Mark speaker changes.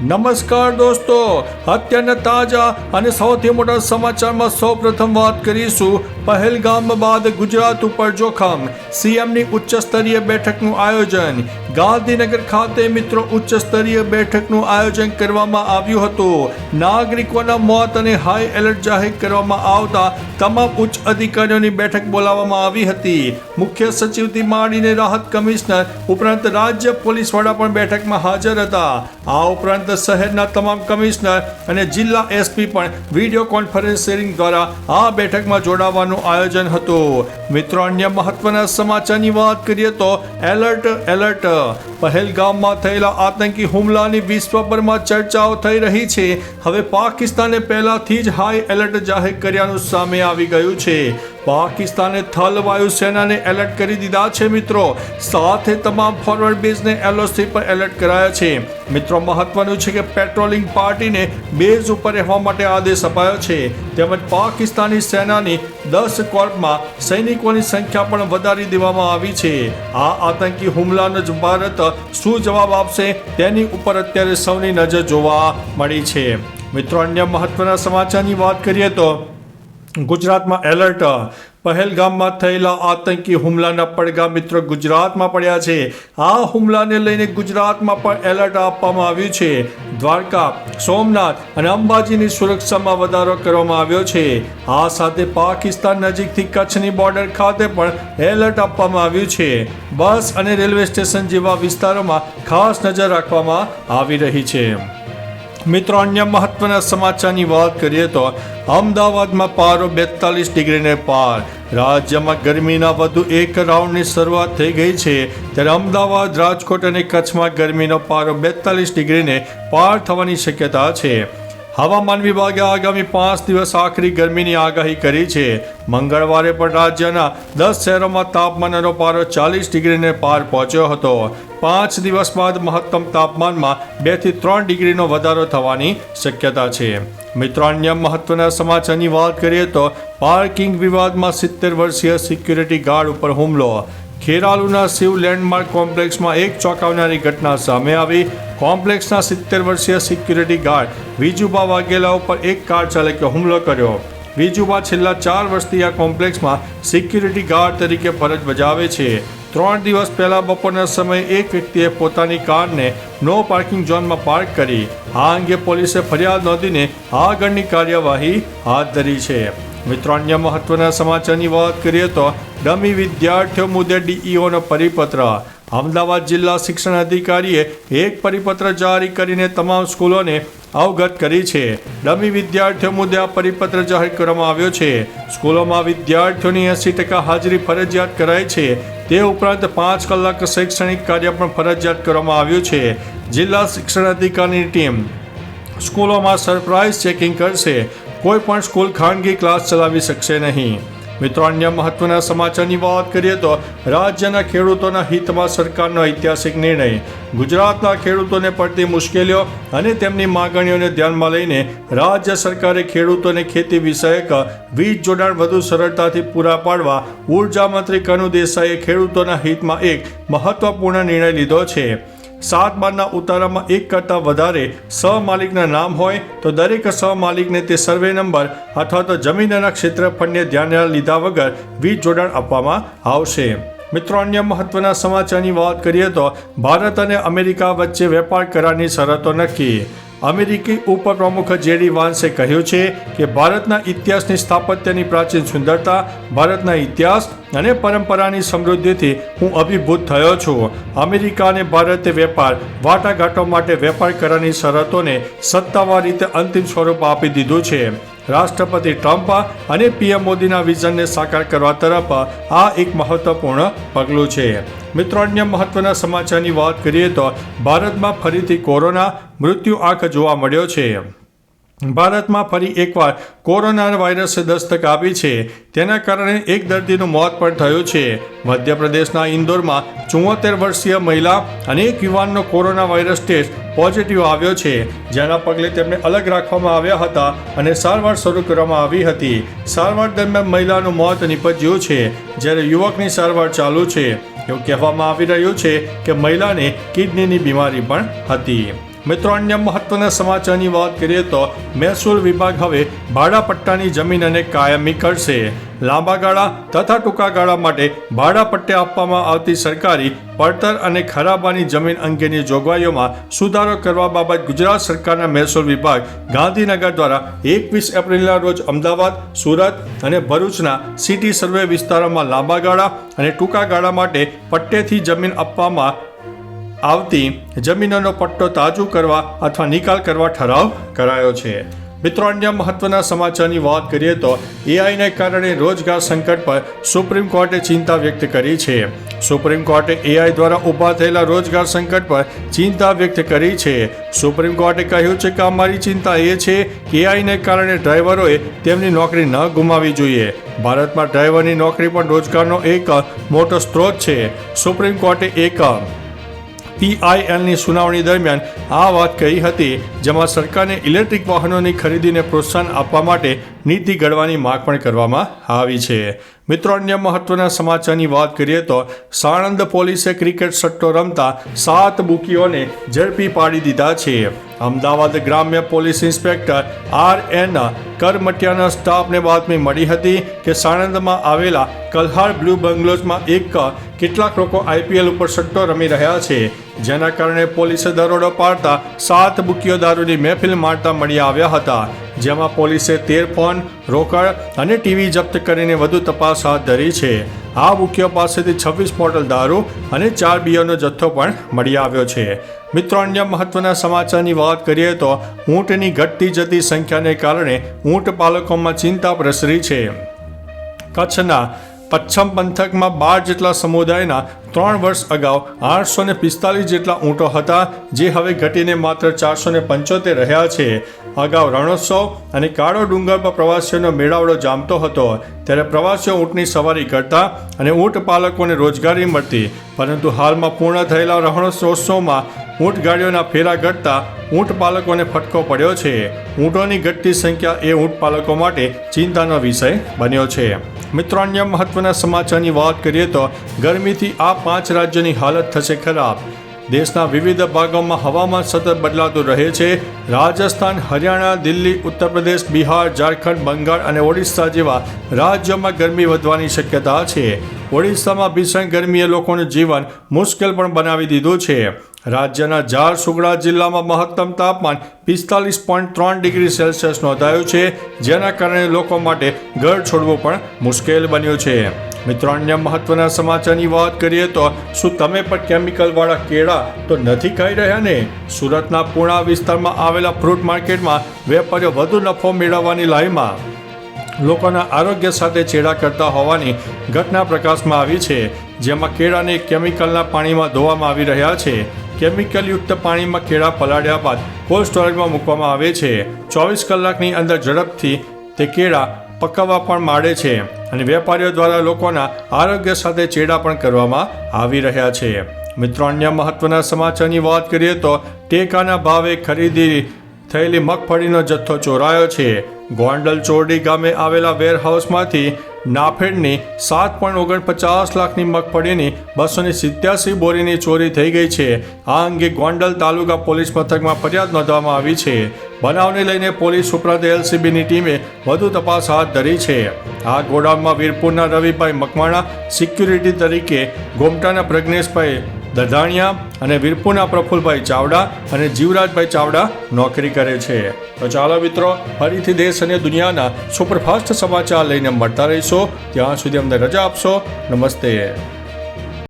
Speaker 1: નમસ્કાર દોસ્તો, અત્યારના તાજા અને સૌથી મોટા સમાચારમાં સૌપ્રથમ વાત કરીશું પહેલગામ બાદ ગુજરાત ઉપર જોખમ, સીએમની ઉચ્ચ સ્તરીય બેઠકનું આયોજન. ગાંધીનગર ખાતે મિત્રો ઉચ્ચ સ્તરીય બેઠકનું આયોજન કરવામાં આવ્યું હતું. નાગરિકોના મોત અને હાઈ એલર્ટ જાહેર કરવામાં આવતા તમામ ઉચ્ચ અધિકારીઓની બેઠક બોલાવવામાં આવી હતી. મુખ્ય સચિવથી માંડીને રાહત કમિશનર ઉપરાંત રાજ્ય પોલીસ વડા પણ બેઠકમાં હાજર હતા. આ ઉપરાંત શહેરના તમામ કમિશનર અને જિલ્લા એસપી પણ વિડીયો કોન્ફરન્સિંગ દ્વારા આ બેઠકમાં જોડાવાનું આયોજન હતું. મિત્રો, અન્ય મહત્વના સમાચારની વાત કરીએ તો એલર્ટ એલર્ટ. પહેલગામમાં થયેલા આતંકી હુમલાની વિશ્વભરમાં ચર્ચાઓ થઈ રહી છે. હવે પાકિસ્તાને પહેલાથી જ હાઈ એલર્ટ જાહેર કર્યાનું સામે આવી ગયું છે. પાકિસ્તાને થલ વાયુસેનાને એલર્ટ કરી દીધા છે મિત્રો. સાથે તમામ ફોરવર્ડ બેઝને એલઓસી પર એલર્ટ કરાયા છે. મિત્રો, મહત્વનું છે કે પેટ્રોલિંગ પાર્ટીને બેઝ ઉપર રહેવા માટે આદેશ અપાયો છે. તેમજ પાકિસ્તાની સેનાની 10 કોર્પમાં સૈનિકોની સંખ્યા પણ વધારી દેવામાં આવી છે. આ આતંકી હુમલાનો જ ભારત શું જવાબ આપશે તેની ઉપર અત્યારે સૌની નજર જોવા મળી છે. મિત્રો, અન્ય મહત્વના સમાચારની વાત કરીએ તો ગુજરાતમાં એલર્ટ. પહેલગામમાં થયેલા આતંકી હુમલાના પડઘા મિત્રો ગુજરાતમાં પડ્યા છે. આ હુમલાને લઈને ગુજરાતમાં પણ એલર્ટ આપવામાં આવ્યું છે. દ્વારકા, સોમનાથ અને અંબાજીની સુરક્ષામાં વધારો કરવામાં આવ્યો છે. આ સાથે પાકિસ્તાન નજીકથી કચ્છની બોર્ડર ખાતે પણ એલર્ટ આપવામાં આવ્યું છે. બસ અને રેલવે સ્ટેશન જેવા વિસ્તારોમાં ખાસ નજર રાખવામાં આવી રહી છે. મિત્રો, અન્ય મહત્વના સમાચારની વાત કરીએ તો અમદાવાદમાં પારો 42 ડિગ્રીને પાર. રાજ્યમાં ગરમીના વધુ એક રાઉન્ડની શરૂઆત થઈ ગઈ છે. ત્યારે અમદાવાદ, રાજકોટ અને કચ્છમાં ગરમીનો પારો 42 ડિગ્રીને પાર થવાની શક્યતા છે. હવામાન વિભાગે આગામી 5 દિવસ આખરી ગરમીની આગાહી કરી છે. મંગળવારે પણ રાજ્યના 10 શહેરોમાં તાપમાનનો પારો 40 ડિગ્રીને પાર પહોંચ્યો હતો. 5 દિવસ બાદ મહત્તમ તાપમાનમાં 2 થી 3 ડિગ્રીનો વધારો થવાની શક્યતા છે. મિત્રો, અન્ય મહત્વના સમાચારની વાત કરીએ તો પાર્કિંગ વિવાદમાં 70 વર્ષીય સિક્યુરિટી ગાર્ડ ઉપર હુમલો. ખેરાલુના શિવ લેન્ડમાર્ક કોમ્પ્લેક્સમાં એક ચોંકાવનારી ઘટના સામે આવી. કોમ્પ્લેક્સના 70 વર્ષીય સિક્યુરિટી ગાર્ડ વિજુબા વાઘેલા ઉપર એક કાર ચાલકે હુમલો કર્યો. વિજુબા છેલ્લા 4 વર્ષથી આ કોમ્પ્લેક્સમાં સિક્યુરિટી ગાર્ડ તરીકે ફરજ બજાવે છે. 3 દિવસ પહેલા બપોરના સમયે એક વ્યક્તિએ પોતાની કારને નો પાર્કિંગ ઝોનમાં પાર્ક કરી. આ અંગે પોલીસે ફરિયાદ નોંધીને આગળની કાર્યવાહી હાથ ધરી છે. મિત્રો, અન્ય મહત્વના સમાચારની વાત કરીએ તો ડમી વિદ્યાર્થીઓ મુદ્દે ડીઈઓનો પરિપત્ર. અમદાવાદ જિલ્લા શિક્ષણ અધિકારીએ એક પરિપત્ર જારી કરીને તમામ સ્કૂલોને અવગત કરી છે. ડમી વિદ્યાર્થીઓ મુદ્દે આ પરિપત્ર જાહેર કરવામાં આવ્યો છે. સ્કૂલોમાં વિદ્યાર્થીઓની 80% હાજરી ફરજિયાત કરાઈ છે. તે ઉપરાંત 5 કલાક શૈક્ષણિક કાર્ય પણ ફરજિયાત કરવામાં આવ્યું છે. જિલ્લા શિક્ષણ અધિકારીની ટીમ સ્કૂલોમાં સરપ્રાઇઝ ચેકિંગ કરશે. કોઈ પણ સ્કૂલ ખાનગી ક્લાસ ચલાવી શકશે નહીં. મિત્રો, અન્ય મહત્વના સમાચારની વાત કરીએ તો રાજ્યના ખેડૂતોના હિતમાં સરકારનો ઐતિહાસિક નિર્ણય. ગુજરાતના ખેડૂતોને પડતી મુશ્કેલીઓ અને તેમની માંગણીઓને ધ્યાનમાં લઈને રાજ્ય સરકારે ખેડૂતોને ખેતી વિષયક વીજ જોડાણ વધુ સરળતાથી પૂરા પાડવા ઉર્જા મંત્રી કનુ દેસાઈએ ખેડૂતોના હિતમાં એક મહત્વપૂર્ણ નિર્ણય લીધો છે. 7 બારના ઉતારામાં એક કરતાં વધારે સહમાલિકના નામ હોય તો દરેક સહમાલિકને તે સર્વે નંબર અથવા તો જમીનના ક્ષેત્રફળને ધ્યાનમાં લીધા વગર વીજ જોડાણ આપવામાં આવશે. મિત્રો, અન્ય મહત્વના સમાચારની વાત કરીએ તો ભારત અને અમેરિકા વચ્ચે વેપાર કરારની શરતો નક્કી. અમેરિકી ઉપપ્રમુખ જેડી વાન્સે કહ્યું છે કે ભારતના ઇતિહાસની સ્થાપત્યની પ્રાચીન સુંદરતા, ભારતના ઇતિહાસ અને પરંપરાની સમૃદ્ધિથી હું અભિભૂત થયો છું. અમેરિકા અને ભારતે વેપાર વાટાઘાટો માટે વેપાર કરારની શરતોને સત્તાવાર રીતે અંતિમ સ્વરૂપ આપી દીધું છે. રાષ્ટ્રપતિ ટ્રમ્પ અને પીએમ મોદીના વિઝનને સાકાર કરવા તરફ આ એક મહત્વપૂર્ણ પગલું છે. મિત્રો, અન્ય મહત્વના સમાચારની વાત કરીએ તો ભારતમાં ફરીથી કોરોના મૃત્યુ આંક જોવા મળ્યો છે. ભારતમાં ફરી એકવાર કોરોના વાયરસે દસ્તક આપી છે. તેના કારણે એક દર્દીનું મોત પણ થયું છે. મધ્યપ્રદેશના ઇન્દોરમાં 74 વર્ષીય મહિલા અને એક યુવાનનો કોરોના વાયરસ ટેસ્ટ પોઝિટિવ આવ્યો છે. જેના પગલે તેમને અલગ રાખવામાં આવ્યા હતા અને સારવાર શરૂ કરવામાં આવી હતી. સારવાર દરમિયાન મહિલાનું મોત નીપજ્યું છે, જ્યારે યુવકની સારવાર ચાલુ છે. એવું કહેવામાં આવી રહ્યું છે કે મહિલાને કિડનીની બીમારી પણ હતી. મિત્રો, અન્ય મહત્વના સમાચારની વાત કરીએ તો મહેસૂલ વિભાગ હવે ભાડાપટ્ટાની જમીન અને કાયમી કરશે. લાંબા ગાળા તથા ટૂંકા ગાળા માટે ભાડાપટ્ટે આપવામાં આવતી સરકારી પડતર અને ખરાબાની જમીન અંગેની જોગવાઈઓમાં સુધારો કરવા બાબત ગુજરાત સરકારના મહેસૂલ વિભાગ ગાંધીનગર દ્વારા 21 એપ્રિલના રોજ અમદાવાદ, સુરત અને ભરૂચના સિટી સર્વે વિસ્તારોમાં લાંબા ગાળા અને ટૂંકા ગાળા માટે પટ્ટેથી જમીન આપવામાં આવતી જમીનોનો પટ્ટો તાજુ કરવા અથવા નિકાલ કરવા ઠરાવ કરાયો છે. મિત્રો, અન્ય મહત્વના સમાચારની વાત કરીએ તો એઆઈને કારણે રોજગાર સંકટ પર સુપ્રીમ કોર્ટે ચિંતા વ્યક્ત કરી છે. સુપ્રીમ કોર્ટે એઆઈ દ્વારા ઊભા થયેલા રોજગાર સંકટ પર ચિંતા વ્યક્ત કરી છે. સુપ્રીમ કોર્ટે કહ્યું છે કે અમારી ચિંતા એ છે કે એઆઈને કારણે ડ્રાઈવરોએ તેમની નોકરી ન ગુમાવવી જોઈએ. ભારતમાં ડ્રાઈવરની નોકરી પણ રોજગારનો એક મોટો સ્ત્રોત છે. સુપ્રીમ કોર્ટે એક PILની સુનાવણી દરમિયાન આ વાત કહી હતી, જેમાં સરકારને ઇલેક્ટ્રિક વાહનોની ખરીદીને પ્રોત્સાહન આપવા માટે નીતિ ઘડવાની માંગ પણ કરવામાં આવી છે. મિત્રો, અન્ય મહત્વના સમાચારની વાત કરીએ તો સાણંદ પોલીસે ક્રિકેટ સટ્ટો રમતા 7 બુકીઓને ઝડપી પાડી દીધા છે. અમદાવાદ ગ્રામ્ય પોલીસ ઇન્સ્પેક્ટર RN કરમટિયાના સ્ટાફને બાતમી મળી હતી કે સાણંદમાં આવેલા કલ્હાર બ્લુ બંગલોઝમાં કેટલાક લોકો IPL ઉપર સટ્ટો રમી રહ્યા છે, જેના કારણે પોલીસે દરોડો પાડતા 7 બુકીઓ દારૂની મહેફિલ મારતા મળી આવ્યા હતા, જેમાં પોલીસે 13 ફોન, રોકડ અને ટીવી જપ્ત કરીને વધુ તપાસ હાથ ધરી છે. આ બુકીઓ પાસેથી 26 બોટલ દારૂ અને 4 બિયરનો જથ્થો પણ મળી આવ્યો છે. મિત્રો, અન્ય મહત્વના સમાચારની વાત કરીએ તો ઊંટની ઘટતી જતી સંખ્યાને કારણે ઊંટ પાલકોમાં ચિંતા પ્રસરી છે. કચ્છના પચ્છમ પંથકમાં 12 જેટલા સમુદાયના 3 વર્ષ અગાઉ 845 જેટલા ઊંટો હતા, જે હવે ઘટીને માત્ર 475 રહ્યા છે. અગાઉ રણોત્સવ અને કાળો ડુંગર પર પ્રવાસીઓનો મેળાવડો જામતો હતો, ત્યારે પ્રવાસીઓ ઊંટની સવારી કરતા અને ઊંટ પાલકોને રોજગારી મળતી, પરંતુ હાલમાં પૂર્ણ થયેલા રણોત્સવમાં ઊંટ ગાડીઓના ફેરા ઘટતા ઊંટ પાલકોને ફટકો પડ્યો છે. ઊંટોની ઘટતી સંખ્યા એ ઊંટ પાલકો માટે ચિંતાનો વિષય બન્યો છે. મિત્રો, અન્ય મહત્વના સમાચારની વાત કરીએ તો ગરમીથી આ 5 રાજ્યોની હાલત થશે ખરાબ. દેશના વિવિધ ભાગોમાં હવામાન સતત બદલાતું રહે છે. રાજસ્થાન, હરિયાણા, દિલ્હી, ઉત્તર પ્રદેશ, બિહાર, ઝારખંડ, બંગાળ અને ઓડિશા જેવા રાજ્યોમાં ગરમી વધવાની શક્યતા છે. ઓડિશામાં ભીષણ ગરમીએ લોકોનું જીવન મુશ્કેલ પણ બનાવી દીધું છે. રાજ્યના ઝારસુગુડા જિલ્લામાં મહત્તમ તાપમાન 45.3 ડિગ્રી સેલ્સિયસ નોંધાયું છે, જેના કારણે લોકો માટે ઘર છોડવું પણ મુશ્કેલ બન્યું છે. મિત્રો, અન્ય મહત્વના સમાચારની વાત કરીએ તો શું તમે પણ કેમિકલવાળા કેળા તો નથી ખાઈ રહ્યા ને? સુરતના પૂણા વિસ્તારમાં આવેલા ફ્રૂટ માર્કેટમાં વેપારીઓ વધુ નફો મેળવવાની લાઈનમાં લોકોના આરોગ્ય સાથે ચેડા કરતા હોવાની ઘટના પ્રકાશમાં આવી છે, જેમાં કેળાને કેમિકલના પાણીમાં ધોવામાં આવી રહ્યા છે. કેમિકલયુક્ત પાણીમાં કેળા પલાળ્યા બાદ કોલ્ડ સ્ટોરેજમાં મૂકવામાં આવે છે. 24 કલાકની અંદર ઝડપથી તે કેળા પકવવા પણ માંડે છે અને વેપારીઓ દ્વારા લોકોના આરોગ્ય સાથે ચેડા પણ કરવામાં આવી રહ્યા છે. મિત્રો, અન્ય મહત્વના સમાચારની વાત કરીએ તો ટેકાના ભાવે ખરીદી થયેલી મગફળીનો જથ્થો ચોરાયો છે. ગોંડલ ચોરડી ગામે આવેલા વેરહાઉસમાંથી નાફેડની 7.49 લાખની મગફળીની 287 બોરીની ચોરી થઈ ગઈ છે. આ અંગે ગોંડલ તાલુકા પોલીસ મથકમાં ફરિયાદ નોંધવામાં આવી છે. બનાવને લઈને પોલીસ ઉપરાંત LCBની ટીમે વધુ તપાસ હાથ ધરી છે. આ ગોડાઉનમાં વીરપુરના રવિભાઈ મકવાણા સિક્યુરિટી તરીકે, ગોમટાના પ્રજ્ઞેશભાઈ દધાણિયા અને વીરપુરના પ્રફુલભાઈ ચાવડા અને જીવરાજભાઈ ચાવડા નોકરી કરે છે. તો ચાલો મિત્રો, ફરીથી દેશ અને દુનિયાના સુપરફાસ્ટ સમાચાર લઈને મળતા રહીશો. ત્યાં સુધી અમને રજા આપશો. નમસ્તે.